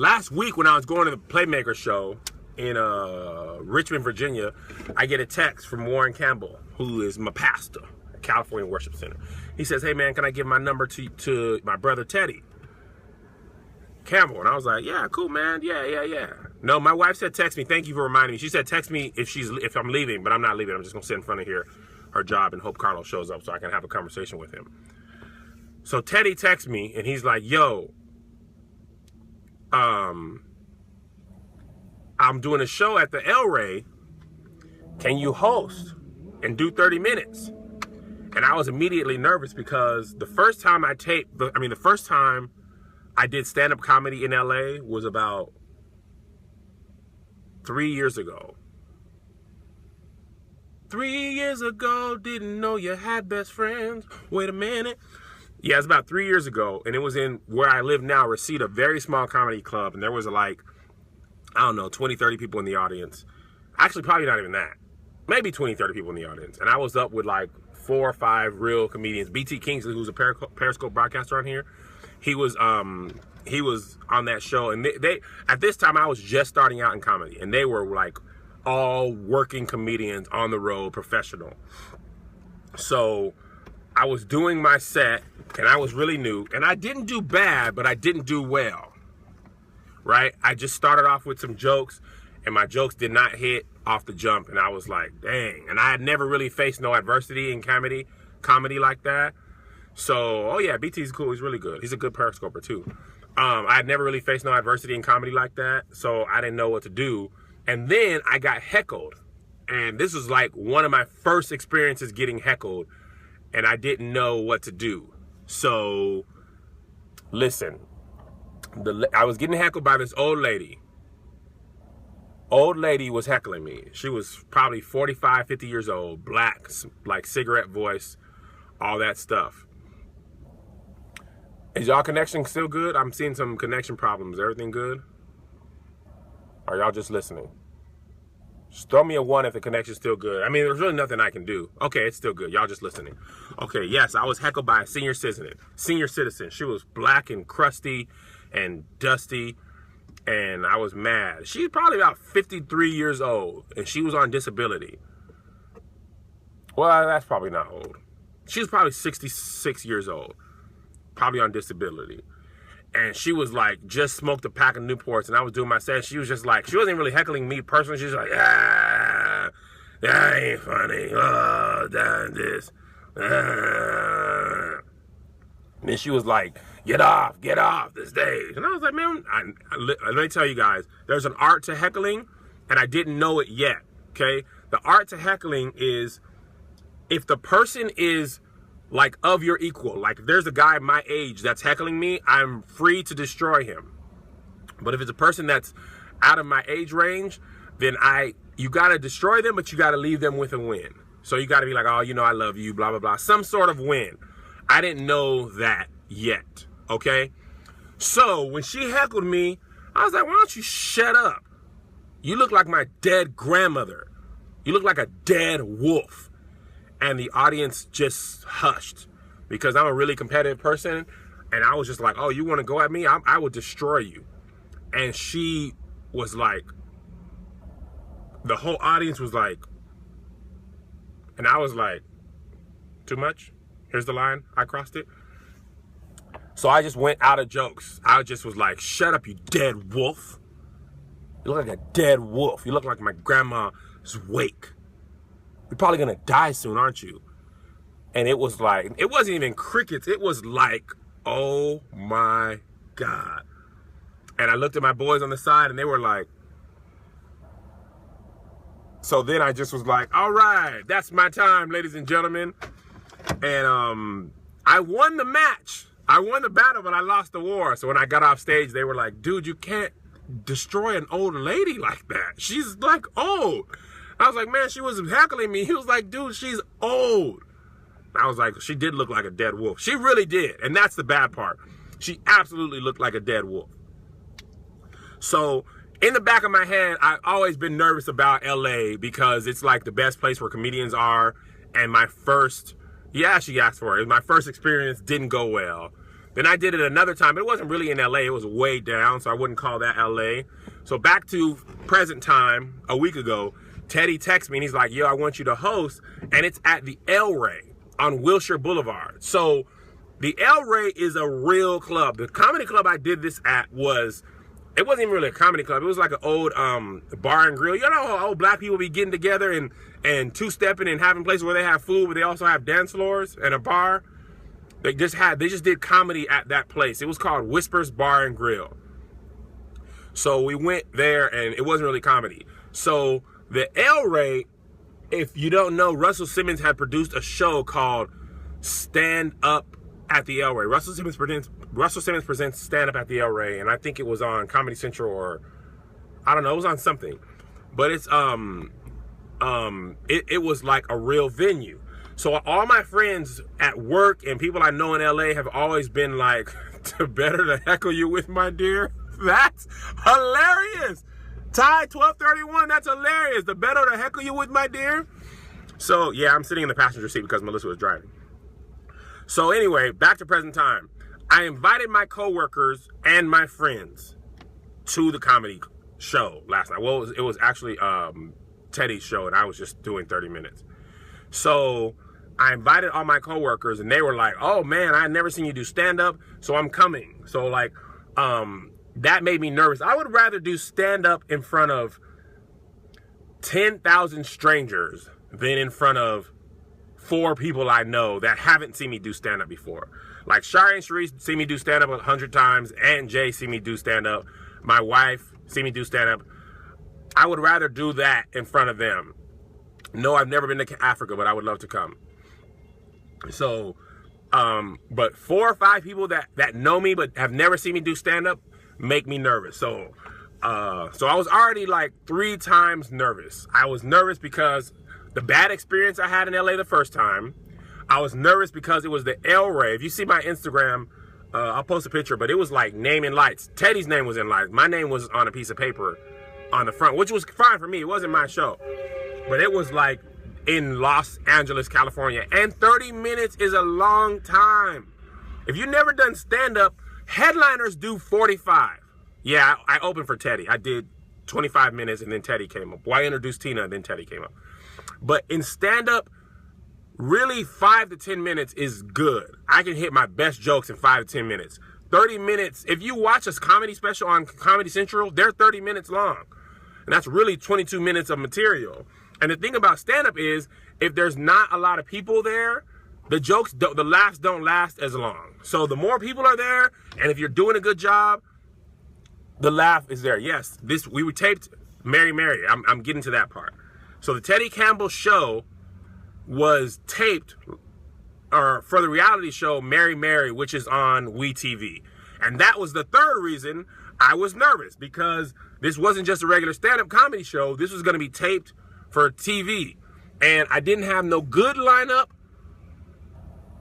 last week when I was going to the Playmaker show in Richmond, Virginia, I get a text from Warren Campbell, who is my pastor at California Worship Center. He says, hey man, can I give my number to my brother Teddy Campbell? And I was like, yeah, cool, man. Yeah. No, my wife said text me. Thank you for reminding me. She said text me if I'm leaving, but I'm not leaving. I'm just going to sit in front of her job and hope Carlos shows up so I can have a conversation with him. So Teddy texts me and he's like, yo, I'm doing a show at the El Rey. Can you host and do 30 minutes? And I was immediately nervous because the first time I did stand-up comedy in LA was about 3 years ago. 3 years ago, didn't know you had best friends. Wait a minute. Yeah, it's about 3 years ago, and it was in where I live now, Reseda, a very small comedy club, and there was 20, 30 people in the audience. Actually, probably not even that. Maybe 20, 30 people in the audience. And I was up with 4 or 5 real comedians. BT Kingsley, who's a Periscope broadcaster on here, he was on that show, and they at this time I was just starting out in comedy, and they were all working comedians on the road, professional. So I was doing my set, and I was really new, and I didn't do bad, but I didn't do well, right? I just started off with some jokes, and my jokes did not hit off the jump, and I was like, dang. And I had never really faced no adversity in comedy like that. So, oh yeah, BT's cool. He's really good. He's a good periscoper too. I had never really faced no adversity in comedy like that, so I didn't know what to do. And then I got heckled, and this was one of my first experiences getting heckled, and I didn't know what to do. So, listen, I was getting heckled by this old lady. Old lady was heckling me. She was probably 45, 50 years old, black, cigarette voice, all that stuff. Is y'all connection still good? I'm seeing some connection problems. Everything good? Or y'all just listening? Just throw me a 1 if the connection's still good. I mean, there's really nothing I can do. Okay, it's still good. Y'all just listening. Okay, yes, I was heckled by a senior citizen. She was black and crusty and dusty, and I was mad. She's probably about 53 years old, and she was on disability. Well, that's probably not old. She was probably 66 years old, probably on disability. And she was just smoked a pack of Newports, and I was doing my set. She was just she wasn't really heckling me personally. She was like, that ain't funny. Oh, damn this. And then she was like, get off the stage. And I was like, man, let me tell you guys, there's an art to heckling, and I didn't know it yet, okay? The art to heckling is if the person is of your equal, if there's a guy my age that's heckling me, I'm free to destroy him. But if it's a person that's out of my age range, then you gotta destroy them, but you gotta leave them with a win. So you gotta be like, oh, I love you, blah, blah, blah. Some sort of win. I didn't know that yet, okay? So when she heckled me, I was like, why don't you shut up? You look like my dead grandmother. You look like a dead wolf. And the audience just hushed because I'm a really competitive person. And I was just like, oh, you want to go at me? I will destroy you. And she was like, the whole audience was like, and I was like, too much? Here's the line. I crossed it. So I just went out of jokes. I just was like, shut up, you dead wolf. You look like a dead wolf. You look like my grandma's wake. You're probably going to die soon, aren't you? And it was it wasn't even crickets. It was oh my God. And I looked at my boys on the side and they were like, so then I just was like, all right, that's my time, ladies and gentlemen. And I won the match. I won the battle, but I lost the war. So when I got off stage, they were like, dude, you can't destroy an old lady like that. She's old. I was like, man, she was heckling me. He was like, dude, she's old. I was like, she did look like a dead wolf. She really did. And that's the bad part. She absolutely looked like a dead wolf. So in the back of my head, I've always been nervous about LA because it's the best place where comedians are. And my first, she asked for it. My first experience didn't go well. Then I did it another time, but it wasn't really in LA. It was way down, so I wouldn't call that LA. So back to present time, a week ago, Teddy texts me and he's like, yo, I want you to host. And it's at the El Rey on Wilshire Boulevard. So the El Rey is a real club. The comedy club I did this at it wasn't even really a comedy club. It was like an old bar and grill. You know how old black people be getting together and two-stepping and having places where they have food, but they also have dance floors and a bar? They just did comedy at that place. It was called Whispers Bar and Grill. So we went there and it wasn't really comedy. So the El Rey, if you don't know, Russell Simmons had produced a show called Stand Up at the El Rey. Russell Simmons presents Stand Up at the El Rey, and I think it was on Comedy Central, or I don't know, it was on something. But it's it was like a real venue. So all my friends at work and people I know in LA have always been like, better to heckle you with, my dear. That's hilarious. Ty 1231, that's hilarious. The better to heckle you with, my dear. So yeah, I'm sitting in the passenger seat because Melissa was driving. So anyway, back to present time. I invited my coworkers and my friends to the comedy show last night. Well, it was actually Teddy's show, and I was just doing 30 minutes. So I invited all my coworkers, and they were like, oh man, I never seen you do stand-up, so I'm coming. So like, that made me nervous. I would rather do stand-up in front of 10,000 strangers than in front of 4 people I know that haven't seen me do stand-up before. Like Shari and Sharice see me do stand-up 100 times, and Jay see me do stand-up. My wife see me do stand-up. I would rather do that in front of them. No, I've never been to Africa, but I would love to come. So, but 4 or 5 people that know me but have never seen me do stand-up make me nervous. So I was already like 3 times nervous. I was nervous because the bad experience I had in LA the first time. I was nervous because it was the El Rey. If you see my Instagram, I'll post a picture, but it was like name in lights. Teddy's name was in lights. My name was on a piece of paper on the front, which was fine for me. It wasn't my show. But it was like in Los Angeles, California. And 30 minutes is a long time. If you've never done stand-up, headliners do 45. Yeah, I opened for Teddy. I did 25 minutes and then Teddy came up. Well, I introduced Tina and then Teddy came up. But in stand-up, really 5 to 10 minutes is good. I can hit my best jokes in 5 to 10 minutes. 30 minutes, if you watch a comedy special on Comedy Central, they're 30 minutes long. And that's really 22 minutes of material. And the thing about stand-up is, if there's not a lot of people there, the laughs don't last as long. So the more people are there, and if you're doing a good job, the laugh is there. Yes, we taped Mary Mary. I'm getting to that part. So the Teddy Campbell show was taped for the reality show Mary Mary, which is on WeTV. And that was the third reason I was nervous, because this wasn't just a regular stand-up comedy show. This was going to be taped for TV. And I didn't have no good lineup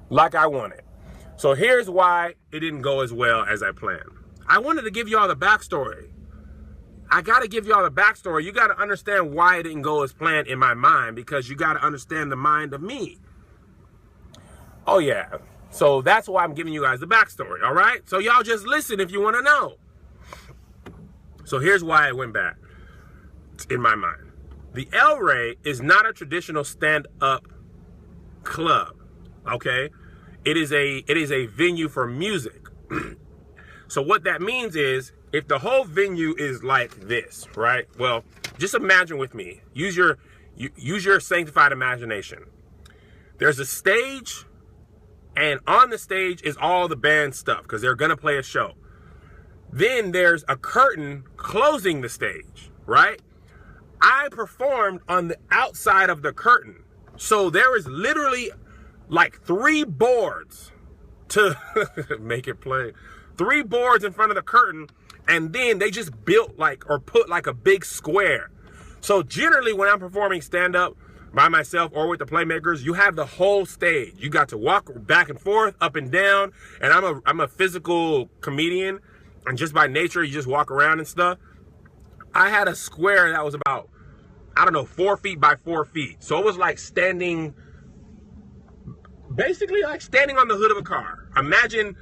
like I wanted. So here's why it didn't go as well as I planned. I wanted to give y'all the backstory. I got to give y'all the backstory. You got to understand why it didn't go as planned in my mind, because you got to understand the mind of me. Oh, yeah. So that's why I'm giving you guys the backstory, all right? So y'all just listen if you want to know. So here's why it went bad in my mind. The El Rey is not a traditional stand-up club, okay? It is a venue for music. So what that means is, if the whole venue is like this, right? Well, just imagine with me. Use your sanctified imagination. There's a stage, and on the stage is all the band stuff, because they're going to play a show. Then there's a curtain closing the stage, right? I performed on the outside of the curtain. So there is literally like 3 boards to make it play. 3 boards in front of the curtain, and then they just built or put like a big square. So generally when I'm performing stand-up by myself or with the playmakers, you have the whole stage. You got to walk back and forth, up and down, and I'm a physical comedian, and just by nature, you just walk around and stuff. I had a square that was about, 4 feet by 4 feet. So it was like basically like standing on the hood of a car. Imagine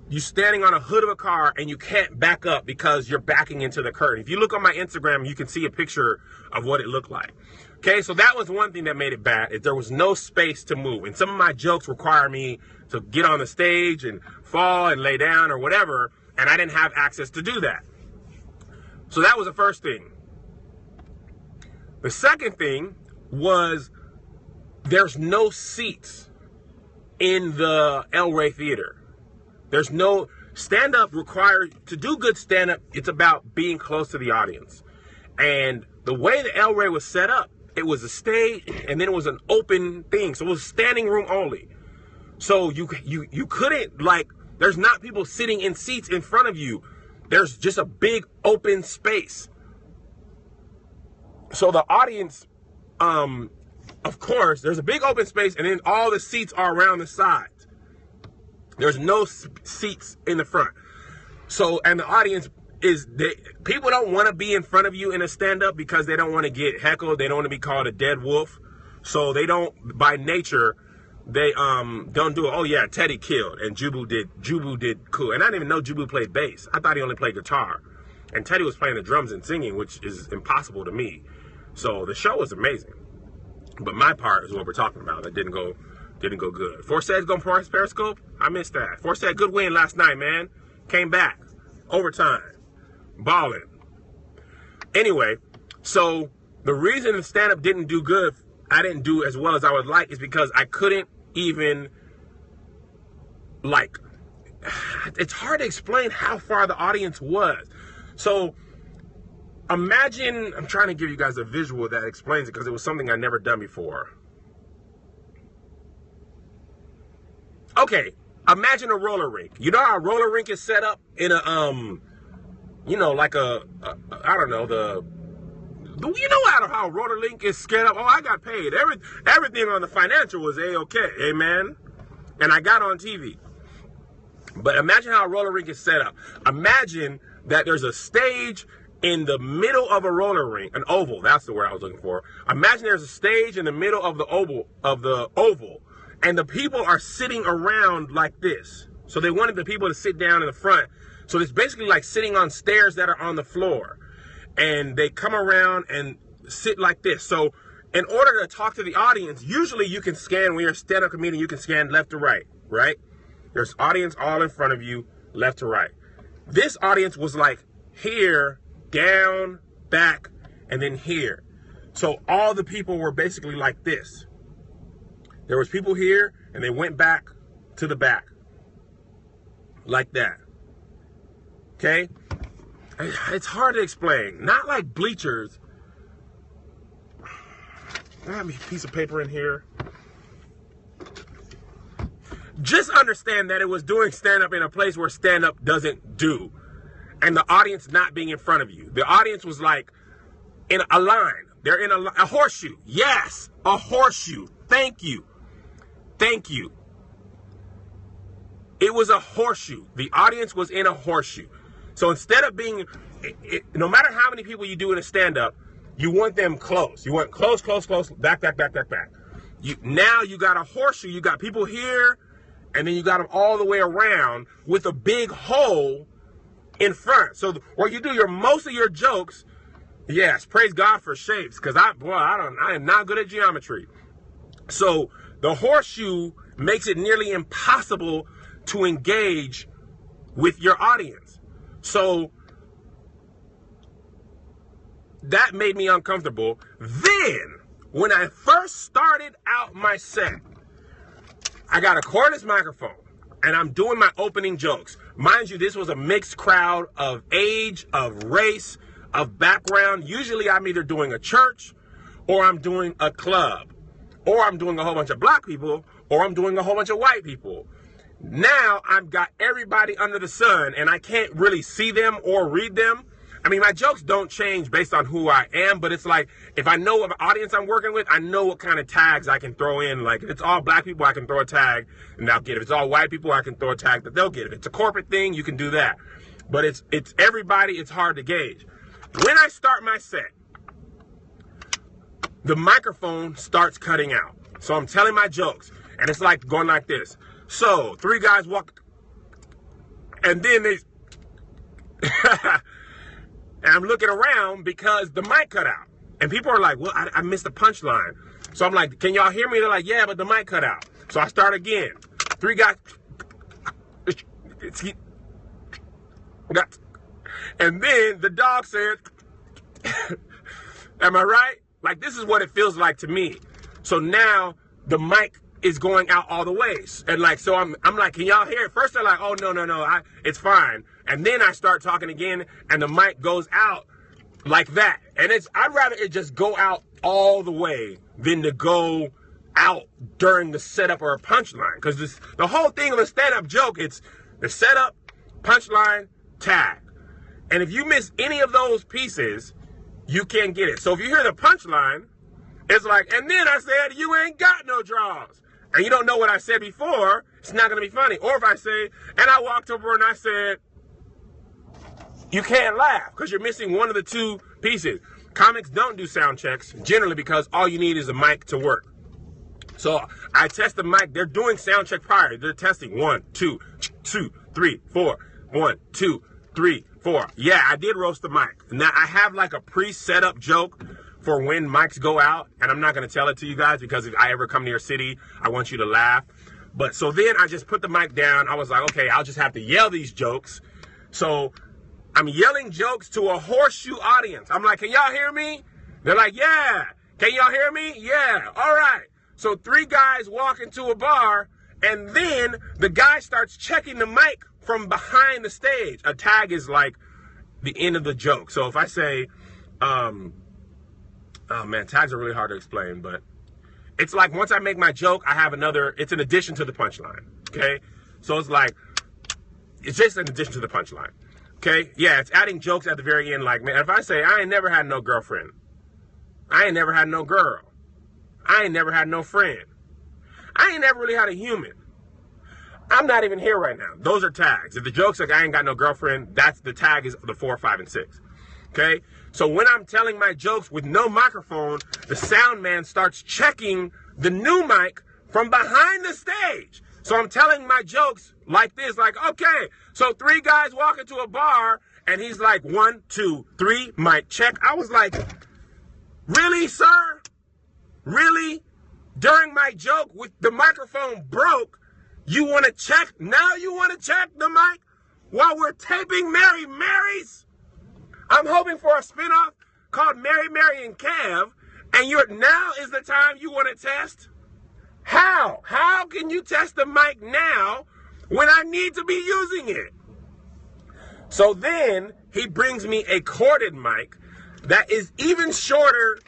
you standing on a hood of a car and you can't back up because you're backing into the curtain. If you look on my Instagram, you can see a picture of what it looked like. Okay, so that was one thing that made it bad, is there was no space to move. And some of my jokes require me to get on the stage and fall and lay down or whatever, and I didn't have access to do that. So that was the first thing. The second thing was there's no seats in the El Rey Theater. There's no stand-up required. To do good stand-up, it's about being close to the audience. And the way the El Rey was set up, it was a stage and then it was an open thing. So it was standing room only. So you couldn't, like, there's not people sitting in seats in front of you. There's just a big open space. So the audience, of course, there's a big open space and then all the seats are around the sides. There's no seats in the front. So, and the audience people don't want to be in front of you in a stand-up because they don't want to get heckled. They don't want to be called a dead wolf. So they don't, by nature, they don't do it. Oh yeah, Teddy killed and Jubu did cool. And I didn't even know Jubu played bass. I thought he only played guitar. And Teddy was playing the drums and singing, which is impossible to me. So the show was amazing. But my part is what we're talking about. That didn't go good. Forsaid's going for Periscope. I missed that. Forsaid, good win last night, man. Came back. Overtime. Balling. Anyway, so the reason the stand-up didn't do good, I didn't do as well as I would like, is because I couldn't even, like, it's hard to explain how far the audience was. So imagine, I'm trying to give you guys a visual that explains it because it was something I'd never done before. Okay, imagine a roller rink. You know how a roller rink is set up in a, you know, like I don't know, you know how a roller rink is set up? Oh, I got paid. Everything on the financial was A-okay, amen? And I got on TV. But imagine how a roller rink is set up. Imagine that there's a stage in the middle of a roller rink, an oval, that's the word I was looking for. Imagine there's a stage in the middle of the oval, and the people are sitting around like this. So they wanted the people to sit down in the front. So it's basically like sitting on stairs that are on the floor. And they come around and sit like this. So in order to talk to the audience, usually you can scan, when you're a stand-up comedian, you can scan left to right, right? There's audience all in front of you, left to right. This audience was like here, down, back, and then here. So all the people were basically like this. There was people here, and they went back to the back. Like that. Okay? It's hard to explain. Not like bleachers. I have a piece of paper in here. Just understand that it was doing stand-up in a place where stand-up doesn't do. And the audience not being in front of you. The audience was like in a line. They're in a horseshoe. Yes, a horseshoe. Thank you. Thank you. It was a horseshoe. The audience was in a horseshoe. So instead of being, no matter how many people you do in a stand-up, you want them close. You want close, close, close, back, back, back, back, back. Now you got a horseshoe. You got people here, and then you got them all the way around with a big hole in front. So where you do most of your jokes, yes, praise God for shapes, because I am not good at geometry. So the horseshoe makes it nearly impossible to engage with your audience. So that made me uncomfortable. Then, when I first started out my set, I got a cordless microphone, and I'm doing my opening jokes. Mind you, this was a mixed crowd of age, of race, of background. Usually I'm either doing a church, or I'm doing a club, or I'm doing a whole bunch of black people, or I'm doing a whole bunch of white people. Now I've got everybody under the sun, and I can't really see them or read them. I mean, my jokes don't change based on who I am, but it's like, if I know what audience I'm working with, I know what kind of tags I can throw in. Like, if it's all black people, I can throw a tag and they'll get it. If it's all white people, I can throw a tag that they'll get it. If it's a corporate thing, you can do that. But it's everybody, it's hard to gauge. When I start my set, the microphone starts cutting out. So I'm telling my jokes, and it's like going like this. So, 3 guys walk. And then they, and I'm looking around because the mic cut out. And people are like, well, I missed the punchline. So I'm like, can y'all hear me? They're like, yeah, but the mic cut out. So I start again. 3 guys. And then the dog said, am I right? Like, this is what it feels like to me. So now the mic is going out all the ways. And like, so I'm like, can y'all hear it? First they're like, oh, no, it's fine. And then I start talking again and the mic goes out like that. And I'd rather it just go out all the way than to go out during the setup or a punchline. Because the whole thing of a stand-up joke, it's the setup, punchline, tag. And if you miss any of those pieces, you can't get it. So if you hear the punchline, it's like, and then I said, you ain't got no draws. And you don't know what I said before, it's not going to be funny. Or if I say, and I walked over and I said, you can't laugh because you're missing one of the 2 pieces. Comics don't do sound checks generally because all you need is a mic to work. So I test the mic. They're doing sound check prior. They're testing 1, 2, 2, 3, 4. 1, 2, 3, 4. Yeah, I did roast the mic. Now I have like a pre-set up joke for when mics go out, and I'm not going to tell it to you guys because if I ever come to your city, I want you to laugh. But so then I just put the mic down. I was like, okay, I'll just have to yell these jokes. So I'm yelling jokes to a Horseshoe audience. I'm like, can y'all hear me? They're like, yeah. Can y'all hear me? Yeah. All right. So 3 guys walk into a bar, and then the guy starts checking the mic from behind the stage. A tag is like the end of the joke. So if I say, oh man, tags are really hard to explain, but it's like once I make my joke, I have another, it's an addition to the punchline, okay? So it's like, it's just an addition to the punchline, okay? Yeah, it's adding jokes at the very end, like, man, if I say, I ain't never had no girlfriend, I ain't never had no girl, I ain't never had no friend, I ain't never really had a human, I'm not even here right now. Those are tags. If the joke's like, I ain't got no girlfriend, that's the tag is the 4, 5, and 6. Okay? So when I'm telling my jokes with no microphone, the sound man starts checking the new mic from behind the stage. So I'm telling my jokes like this, like, okay, so 3 guys walk into a bar, and he's like, 1, 2, 3, mic check. I was like, really, sir? Really? During my joke with the microphone broke, you want to check? Now you want to check the mic while we're taping Mary Mary's? I'm hoping for a spinoff called Mary, Mary, and Kev, and now is the time you want to test? How? How can you test the mic now when I need to be using it? So then he brings me a corded mic that is even shorter.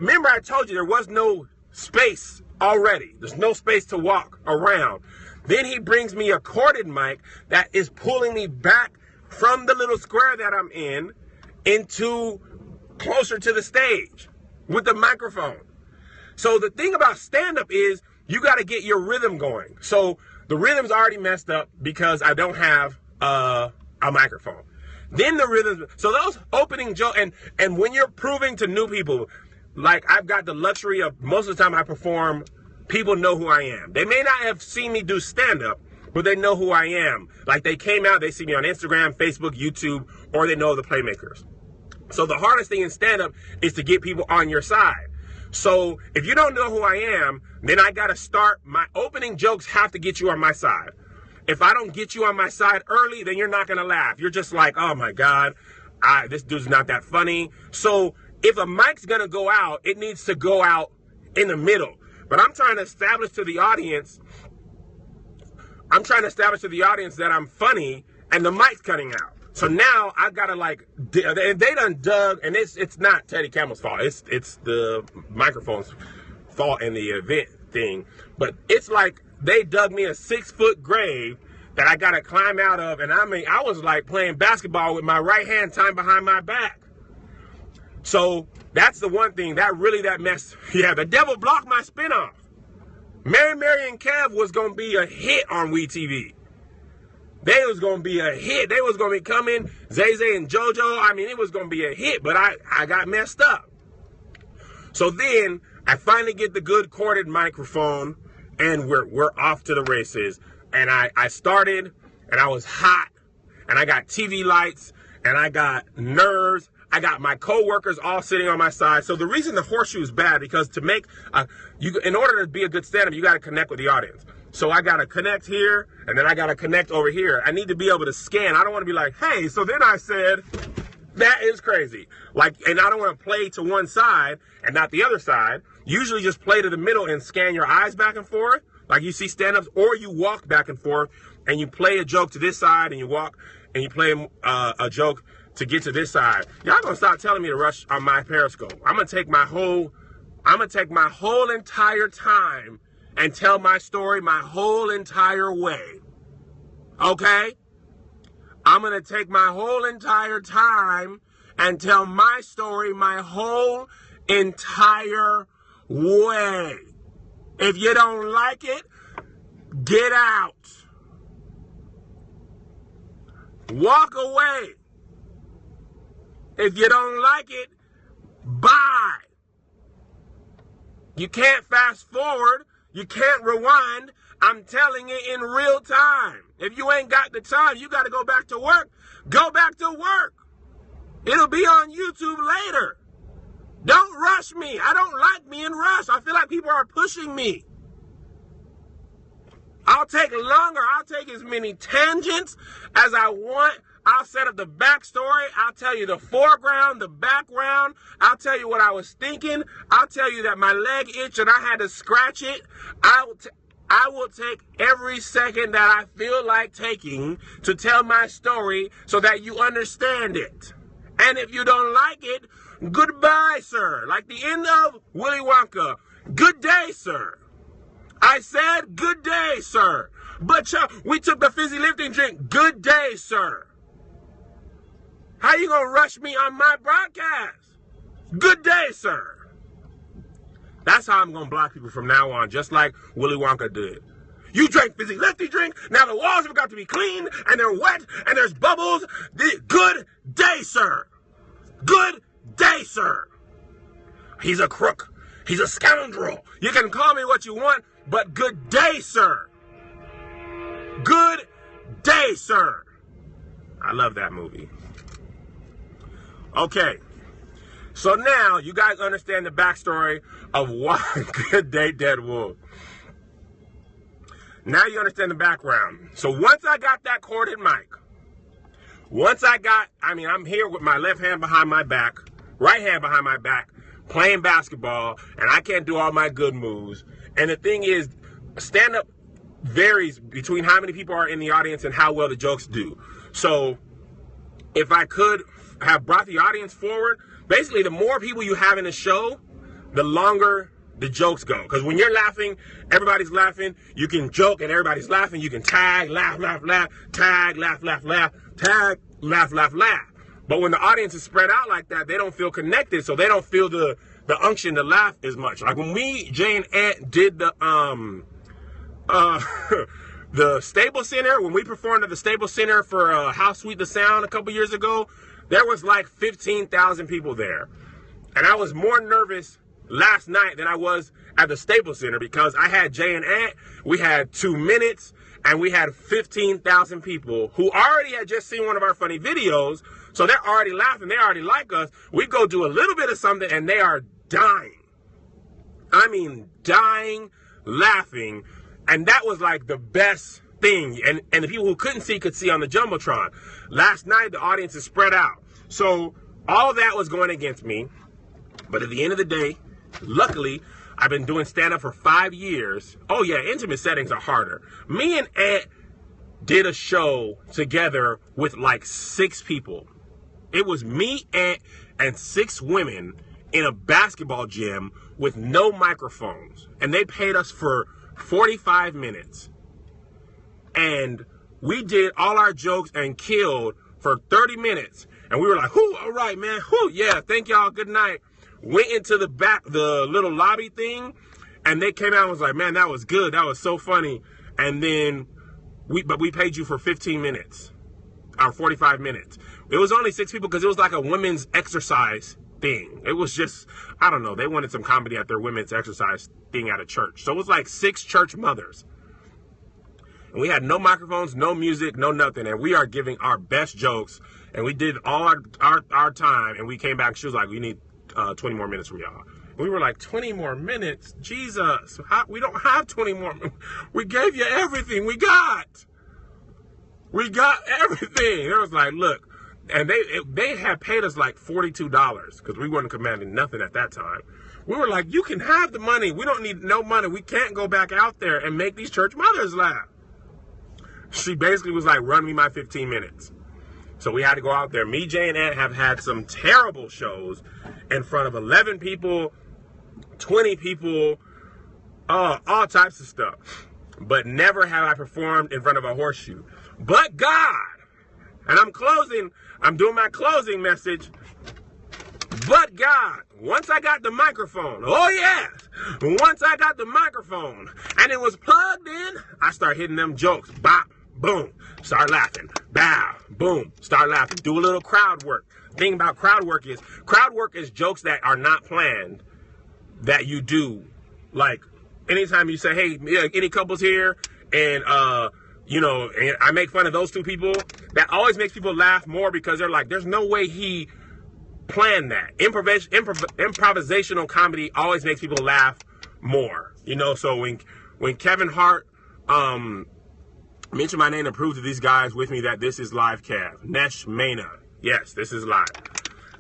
Remember I told you there was no space already. There's no space to walk around. Then he brings me a corded mic that is pulling me back from the little square that I'm in into closer to the stage with the microphone. So the thing about stand-up is you got to get your rhythm going. So the rhythm's already messed up because I don't have a microphone. Then the rhythm, so those opening jokes, and when you're proving to new people, like I've got the luxury of most of the time I perform, people know who I am. They may not have seen me do stand-up, but they know who I am. Like they came out, they see me on Instagram, Facebook, YouTube, or they know the Playmakers. So the hardest thing in stand-up is to get people on your side. So if you don't know who I am, then I got to start, my opening jokes have to get you on my side. If I don't get you on my side early, then you're not going to laugh. You're just like, oh my God, this dude's not that funny. So if a mic's going to go out, it needs to go out in the middle. But I'm trying to establish to the audience, that I'm funny and the mic's cutting out. So now I gotta they done dug, and it's not Teddy Campbell's fault. It's the microphone's fault in the event thing. But it's like they dug me a 6-foot grave that I gotta climb out of, and I was like playing basketball with my right hand tied behind my back. So that's the one thing that messed. Yeah, the devil blocked my spinoff. Mary, Mary, and Kev was gonna be a hit on WeTV. They was going to be a hit. They was going to be coming, Zay Zay and JoJo. I mean, it was going to be a hit, but I got messed up. So then I finally get the good corded microphone, and we're off to the races. And I started, and I was hot. and I got TV lights, and I got nerves. I got my coworkers all sitting on my side. So the reason the horseshoe is bad, because to make, in order to be a good stand-up, you got to connect with the audience. So I got to connect here, and then I got to connect over here. I need to be able to scan. I don't want to be like, hey, so then I said, that is crazy. Like, and I don't want to play to one side and not the other side. Usually just play to the middle and scan your eyes back and forth. Like you see stand-ups, or you walk back and forth and you play a joke to this side and you walk and you play a joke to get to this side. Y'all gonna stop telling me to rush on my Periscope. I'm gonna take my whole entire time and tell my story my whole entire way. Okay? I'm gonna take my whole entire time and tell my story my whole entire way. If you don't like it, get out. Walk away. If you don't like it, bye. You can't fast forward. You can't rewind. I'm telling it in real time. If you ain't got the time, you got to go back to work. Go back to work. It'll be on YouTube later. Don't rush me. I don't like being rushed. I feel like people are pushing me. I'll take longer. I'll take as many tangents as I want. I'll set up the backstory. I'll tell you the foreground, the background. I'll tell you what I was thinking. I'll tell you that my leg itched and I had to scratch it. I will take every second that I feel like taking to tell my story so that you understand it. And if you don't like it, goodbye, sir. Like the end of Willy Wonka. Good day, sir. I said good day, sir. But we took the fizzy lifting drink. Good day, sir. How you gonna rush me on my broadcast? Good day, sir. That's how I'm gonna block people from now on, just like Willy Wonka did. You drank fizzy lifting drink, now the walls have got to be clean, and they're wet, and there's bubbles. Good day, sir. Good day, sir. He's a crook. He's a scoundrel. You can call me what you want, but good day, sir. Good day, sir. I love that movie. Okay, so now you guys understand the backstory of why Good Day Dead Wolf. Now you understand the background. So once I got that corded mic, I'm here with my left hand behind my back, right hand behind my back, playing basketball, and I can't do all my good moves. And the thing is, stand-up varies between how many people are in the audience and how well the jokes do. So if I could have brought the audience forward, basically the more people you have in the show, the longer the jokes go. Because when you're laughing, everybody's laughing. You can joke and everybody's laughing. You can tag, laugh, laugh, laugh, tag, laugh, laugh, laugh, tag, laugh, laugh, laugh. But when the audience is spread out like that, they don't feel connected, so they don't feel the unction to laugh as much. Like when Jay and Ant did the Staples Center, when we performed at the Staples Center for How Sweet the Sound a couple years ago, there was like 15,000 people there. And I was more nervous last night than I was at the Staples Center because I had Jay and Ant, we had 2 minutes, and we had 15,000 people who already had just seen one of our funny videos, so they're already laughing, they already like us. We go do a little bit of something and they are dying. I mean, dying, laughing, and that was like the best thing. And the people who couldn't see could see on the Jumbotron. Last night, the audience is spread out. So all of that was going against me. But at the end of the day, luckily, I've been doing stand-up for 5 years. Oh yeah, intimate settings are harder. Me and Ant did a show together with like 6 people. It was me, Ant, and 6 women in a basketball gym with no microphones. And they paid us for 45 minutes. And we did all our jokes and killed for 30 minutes. And we were like, whoo, all right, man. Whoo, yeah, thank y'all. Good night. Went into the back, the little lobby thing. And they came out and was like, man, that was good. That was so funny. And then we paid you for 15 minutes or 45 minutes. It was only 6 people because it was like a women's exercise thing. It was just, I don't know. They wanted some comedy at their women's exercise thing at a church. So it was like 6 church mothers. And we had no microphones, no music, no nothing. And we are giving our best jokes. And we did all our time. And we came back. She was like, we need 20 more minutes from y'all. We were like, 20 more minutes? Jesus. We don't have 20 more. We gave you everything we got. We got everything. It was like, look. And they had paid us like $42 because we weren't commanding nothing at that time. We were like, you can have the money. We don't need no money. We can't go back out there and make these church mothers laugh. She basically was like, run me my 15 minutes. So we had to go out there. Me, Jay, and Aunt have had some terrible shows in front of 11 people, 20 people, all types of stuff. But never have I performed in front of a horseshoe. But God, and I'm doing my closing message. But God, once I got the microphone, oh yes, once I got the microphone and it was plugged in, I start hitting them jokes. Bop, boom, start laughing. Bow, boom, start laughing. Do a little crowd work. The thing about crowd work is jokes that are not planned that you do. Like anytime you say, hey, any couples here? And, and I make fun of those two people, that always makes people laugh more because they're like, there's no way he planned that. Improvisational comedy always makes people laugh more. So when Kevin Hart mentioned my name and proved to these guys with me that this is live, Kev. Nesh Mena. Yes, this is live.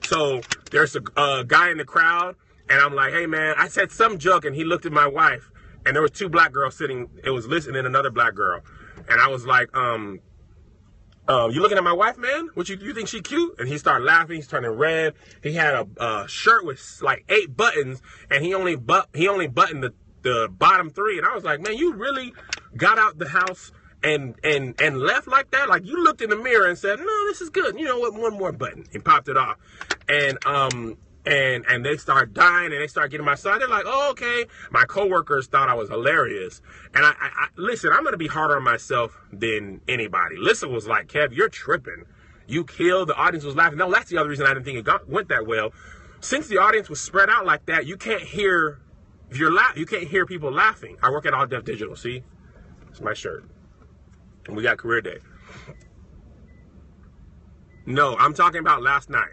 So there's a guy in the crowd, and I'm like, hey, man, I said some joke, and he looked at my wife, and there was two black girls sitting. It was listening to another black girl. And I was like, you looking at my wife, man? What you think she cute? And he started laughing. He's turning red. He had a shirt with like 8 buttons, and he only buttoned the bottom 3. And I was like, man, you really got out the house and left like that? Like you looked in the mirror and said, no, this is good. You know what? One more button. And popped it off. And they start dying and they start getting my side. They're like, oh, okay. My coworkers thought I was hilarious. And I listen, I'm going to be harder on myself than anybody. Lissa was like, Kev, you're tripping. You killed. The audience was laughing. No, that's the other reason I didn't think it went that well. Since the audience was spread out like that, you can't hear, you can't hear people laughing. I work at All Def Digital. See, it's my shirt. And we got career day. No, I'm talking about last night.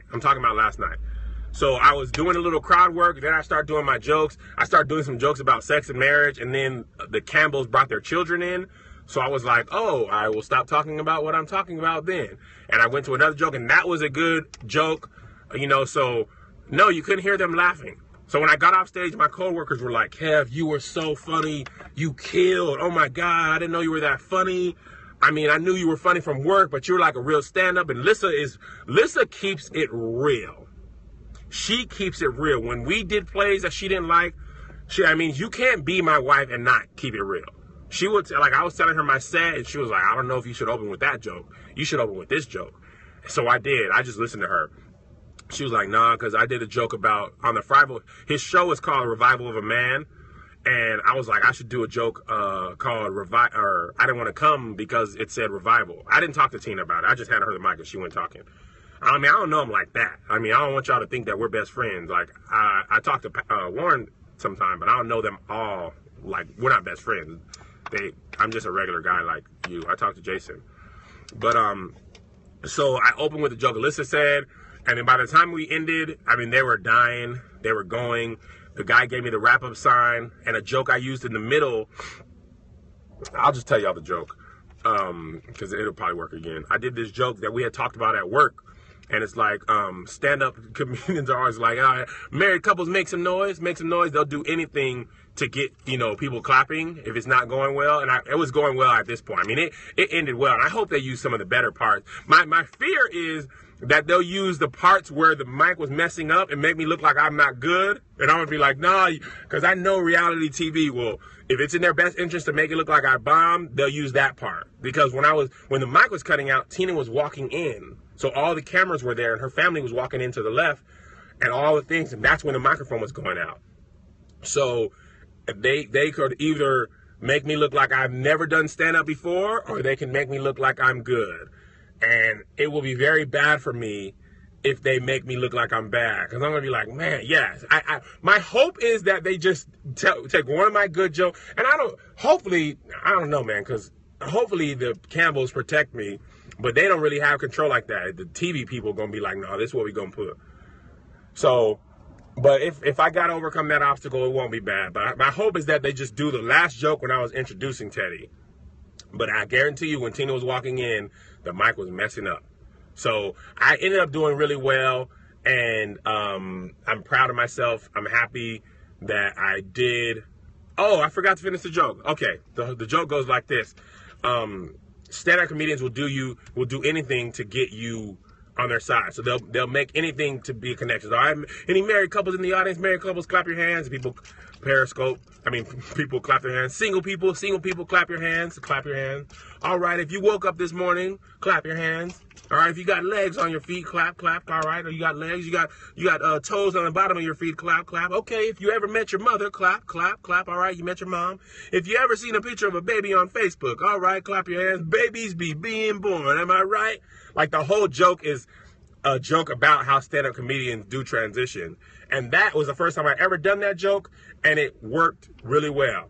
So I was doing a little crowd work. Then I started doing my jokes. I started doing some jokes about sex and marriage. And then the Campbells brought their children in. So I was like, oh, I will stop talking about what I'm talking about then. And I went to another joke, and that was a good joke. So no, you couldn't hear them laughing. So when I got off stage, my coworkers were like, Kev, you were so funny. You killed. Oh my God, I didn't know you were that funny. I mean, I knew you were funny from work, but you're like a real stand-up. And Lissa keeps it real. She keeps it real. When we did plays that she didn't like, you can't be my wife and not keep it real. She would, I was telling her my set, and she was like, I don't know if you should open with that joke. You should open with this joke. So I did. I just listened to her. She was like, nah, because I did a joke about, on the Friday, his show is called Revival of a Man. And I was like, I should do a joke called I didn't want to come because it said revival. I didn't talk to Tina about it. I just handed her the mic and she went talking. I don't know him like that. I don't want y'all to think that we're best friends. Like, I talk to Warren sometime, but I don't know them all. Like, we're not best friends. I'm just a regular guy like you. I talk to Jason. But, so I opened with the joke Alyssa said, and then by the time we ended, they were dying. They were going. The guy gave me the wrap-up sign, and a joke I used in the middle. I'll just tell y'all the joke, because it'll probably work again. I did this joke that we had talked about at work, and it's like, stand-up comedians are always like, all right, married couples make some noise. They'll do anything to get, people clapping if it's not going well. And it was going well at this point. It ended well, and I hope they use some of the better parts. My fear is that they'll use the parts where the mic was messing up and make me look like I'm not good. And I'm going to be like, nah, because I know reality TV will, if it's in their best interest to make it look like I bombed, they'll use that part. Because when the mic was cutting out, Tina was walking in. So all the cameras were there, and her family was walking in to the left, and all the things, and that's when the microphone was going out. So they could either make me look like I've never done stand-up before, or they can make me look like I'm good. And it will be very bad for me if they make me look like I'm bad. Because I'm going to be like, man, yes. My hope is that they just take one of my good jokes. And I don't know, man, because hopefully the Campbells protect me, but they don't really have control like that. The TV people are going to be like, no, this is what we're going to put. So, but if I got to overcome that obstacle, it won't be bad. But my hope is that they just do the last joke when I was introducing Teddy. But I guarantee you, when Tina was walking in, the mic was messing up. So I ended up doing really well, and I'm proud of myself. I'm happy that I did. Oh, I forgot to finish the joke. Okay, the joke goes like this. Stand-up comedians will do anything to get you on their side. So they'll make anything to be a connection. So any married couples in the audience, married couples, clap your hands. People people clap their hands. Single people, clap your hands. Clap your hands. All right, if you woke up this morning, clap your hands. All right, if you got legs on your feet, clap, clap. All right, or you got legs, you got toes on the bottom of your feet, clap, clap. Okay, if you ever met your mother, clap, clap, clap. All right, you met your mom. If you ever seen a picture of a baby on Facebook, all right, clap your hands. Babies be being born, am I right? Like, the whole joke is a joke about how stand-up comedians do transition. And that was the first time I ever done that joke, and it worked really well.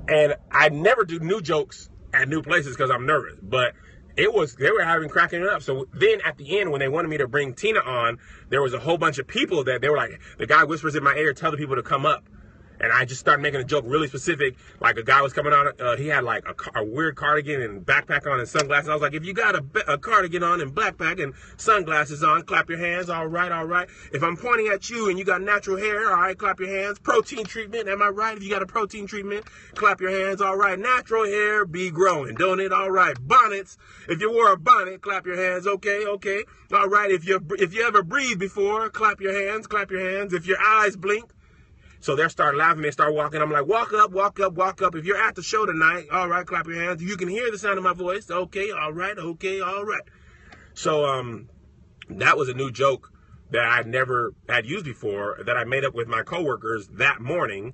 And I never do new jokes at new places because I'm nervous, but they were cracking it up. So then at the end, when they wanted me to bring Tina on, there was a whole bunch of people that they were like, the guy whispers in my ear, tell the people to come up. And I just started making a joke really specific. Like, a guy was coming on, he had like a weird cardigan and backpack on and sunglasses. I was like, if you got a cardigan on and backpack and sunglasses on, clap your hands. All right, all right. If I'm pointing at you and you got natural hair, all right, clap your hands. Protein treatment, am I right? If you got a protein treatment, clap your hands. All right, natural hair be growing, don't it? All right, bonnets. If you wore a bonnet, clap your hands. Okay, okay. All right, if you ever breathed before, clap your hands, clap your hands. If your eyes blink. So they start laughing, they start walking. I'm like, walk up, walk up, walk up. If you're at the show tonight, all right, clap your hands. You can hear the sound of my voice. Okay, all right, okay, all right. So that was a new joke that I never had used before, that I made up with my coworkers that morning,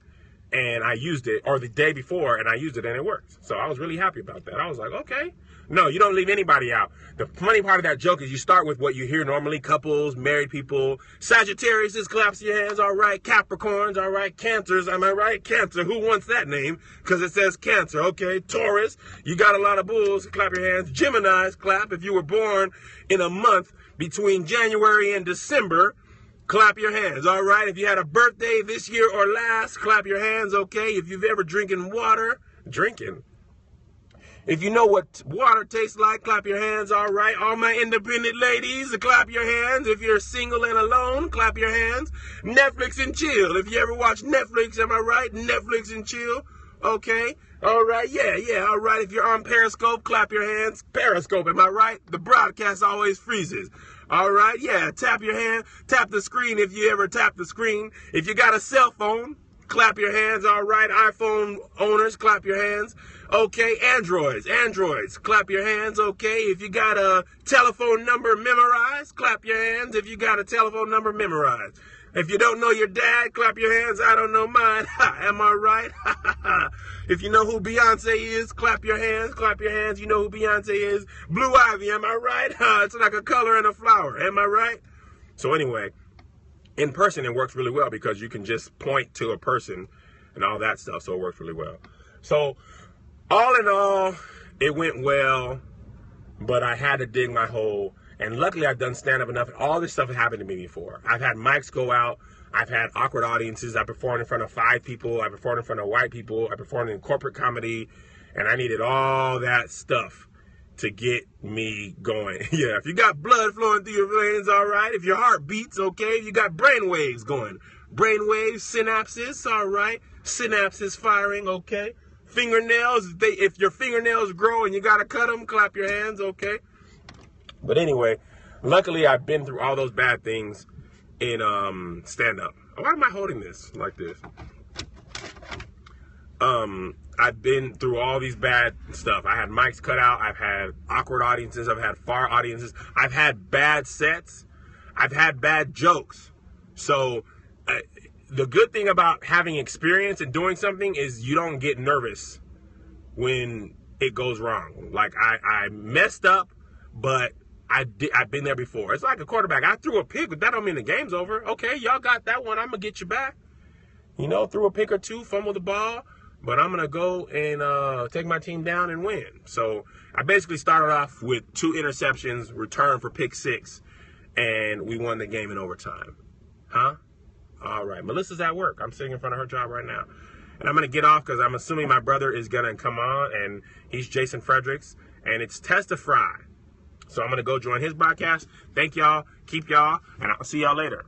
and I used it, or the day before, and I used it, and it worked. So I was really happy about that. I was like, okay. No, you don't leave anybody out. The funny part of that joke is you start with what you hear normally: couples, married people. Sagittarius claps your hands, all right. Capricorns, all right. Cancers, am I right? Cancer, who wants that name? Because it says Cancer, okay. Taurus, you got a lot of bulls, clap your hands. Geminis, clap. If you were born in a month between January and December, clap your hands, all right. If you had a birthday this year or last, clap your hands, okay. If you've ever drinking water, if you know what water tastes like, clap your hands, all right. All my independent ladies, clap your hands. If you're single and alone, clap your hands. Netflix and chill. If you ever watch Netflix, am I right? Netflix and chill, okay. All right, yeah, all right. If you're on Periscope, clap your hands. Periscope, am I right? The broadcast always freezes. All right, yeah, tap your hand, tap the screen if you ever tap the screen. If you got a cell phone, clap your hands, all right. iPhone owners, clap your hands. Okay, Androids, clap your hands, okay. If you got a telephone number memorized, clap your hands. If you got a telephone number memorized. If you don't know your dad, clap your hands. I don't know mine. Am I right? If you know who Beyonce is, clap your hands. Clap your hands. You know who Beyonce is. Blue Ivy, am I right? It's like a color in a flower. Am I right? So anyway, in person it works really well because you can just point to a person and all that stuff. So it works really well. So all in all, it went well, but I had to dig my hole. And luckily, I've done stand-up enough. All this stuff has happened to me before. I've had mics go out. I've had awkward audiences. I performed in front of 5 people. I performed in front of white people. I performed in corporate comedy. And I needed all that stuff to get me going. Yeah, if you got blood flowing through your veins, all right. If your heart beats, okay. If you got brain waves going. Brain waves, synapses, all right. Synapses firing, okay. Fingernails, if your fingernails grow and you got to cut them, clap your hands, okay. But anyway, luckily I've been through all those bad things in stand-up. Why am I holding this like this? I've been through all these bad stuff. I had mics cut out. I've had awkward audiences. I've had far audiences. I've had bad sets. I've had bad jokes. So the good thing about having experience and doing something is you don't get nervous when it goes wrong. Like I messed up, but I've been there before. It's like a quarterback. I threw a pick, but that don't mean the game's over. Okay, y'all got that one. I'm going to get you back. You know, threw a pick or two, fumbled the ball. but I'm going to go and take my team down and win. So I basically started off with 2 interceptions, returned for pick 6, and we won the game in overtime. Huh? All right. Melissa's at work. I'm sitting in front of her job right now. And I'm going to get off because I'm assuming my brother is going to come on, and he's Jason Fredericks, and it's Testify. So I'm going to go join his podcast. Thank y'all. Keep y'all, and I'll see y'all later.